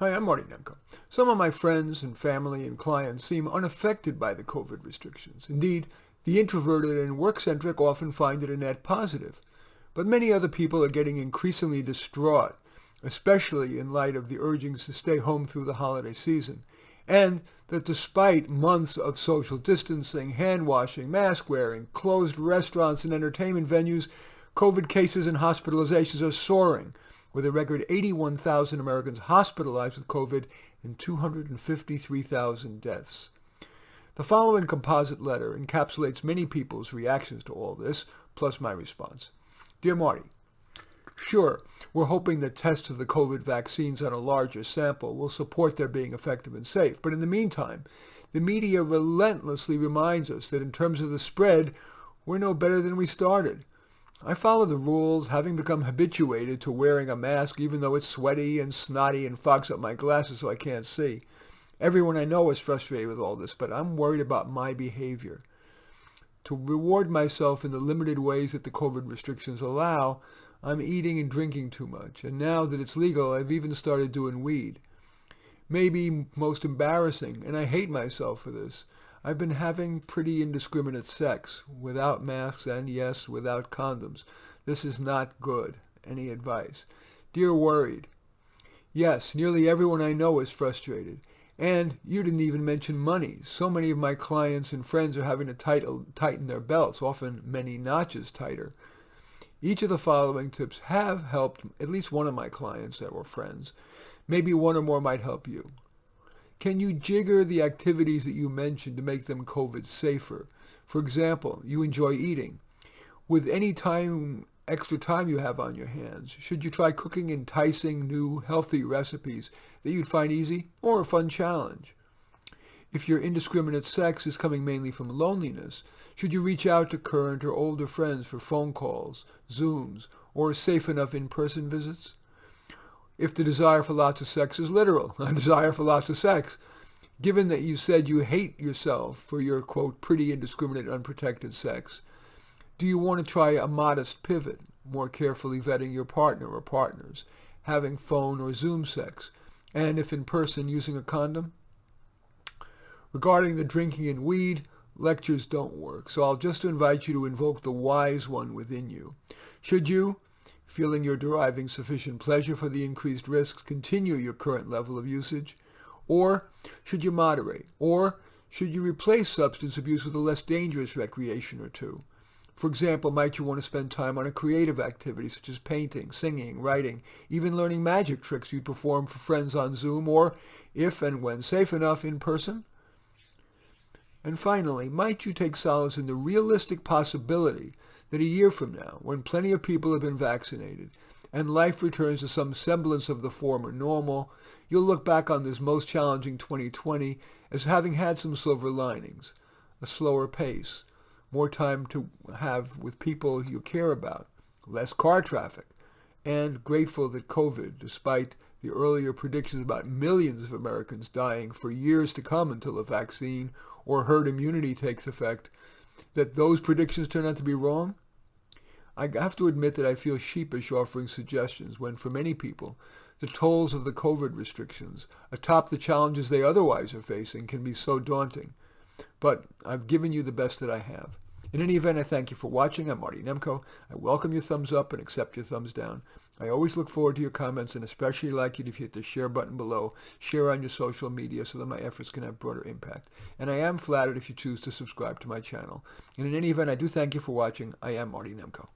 Hi, I'm Marty Nemko. Some of my friends and family and clients seem unaffected by the COVID restrictions. Indeed, the introverted and work-centric often find it a net positive. But many other people are getting increasingly distraught, especially in light of the urgings to stay home through the holiday season. And that despite months of social distancing, hand washing, mask wearing, closed restaurants and entertainment venues, COVID cases and hospitalizations are soaring, with a record 81,000 Americans hospitalized with COVID and 253,000 deaths. The following composite letter encapsulates many people's reactions to all this, plus my response. Dear Marty, sure, we're hoping that tests of the COVID vaccines on a larger sample will support their being effective and safe. But in the meantime, the media relentlessly reminds us that in terms of the spread, we're no better than we started. I follow the rules, having become habituated to wearing a mask even though it's sweaty and snotty and fogs up my glasses so I can't see. Everyone I know is frustrated with all this, but I'm worried about my behavior. To reward myself in the limited ways that the COVID restrictions allow, I'm eating and drinking too much, and now that it's legal, I've even started doing weed. Maybe most embarrassing, and I hate myself for this, I've been having pretty indiscriminate sex, without masks and, yes, without condoms. This is not good. Any advice? Dear Worried, yes, nearly everyone I know is frustrated. And you didn't even mention money. So many of my clients and friends are having to tighten their belts, often many notches tighter. Each of the following tips have helped at least one of my clients or friends. Maybe one or more might help you. Can you jigger the activities that you mentioned to make them COVID safer? For example, you enjoy eating. With any extra time you have on your hands, should you try cooking enticing, new, healthy recipes that you'd find easy or a fun challenge? If your indiscriminate sex is coming mainly from loneliness, should you reach out to current or older friends for phone calls, Zooms, or safe enough in-person visits? If the desire for lots of sex is literal, a desire for lots of sex, given that you said you hate yourself for your, quote, pretty indiscriminate unprotected sex, do you want to try a modest pivot, more carefully vetting your partner or partners, having phone or Zoom sex, and if in person, using a condom? Regarding the drinking and weed, lectures don't work, so I'll just invite you to invoke the wise one within you. Should you, feeling you're deriving sufficient pleasure for the increased risks, continue your current level of usage? Or should you moderate? Or should you replace substance abuse with a less dangerous recreation or two? For example, might you want to spend time on a creative activity such as painting, singing, writing, even learning magic tricks you'd perform for friends on Zoom or, if and when safe enough, in person? And finally, might you take solace in the realistic possibility that a year from now, when plenty of people have been vaccinated and life returns to some semblance of the former normal, you'll look back on this most challenging 2020 as having had some silver linings, a slower pace, more time to have with people you care about, less car traffic, and grateful that COVID, despite the earlier predictions about millions of Americans dying for years to come until a vaccine or herd immunity takes effect, that those predictions turn out to be wrong? I have to admit that I feel sheepish offering suggestions when, for many people, the tolls of the COVID restrictions, atop the challenges they otherwise are facing, can be so daunting. But I've given you the best that I have. In any event, I thank you for watching. I'm Marty Nemko. I welcome your thumbs up and accept your thumbs down. I always look forward to your comments and especially like it if you hit the share button below, share on your social media so that my efforts can have broader impact. And I am flattered if you choose to subscribe to my channel. And in any event, I do thank you for watching. I am Marty Nemko.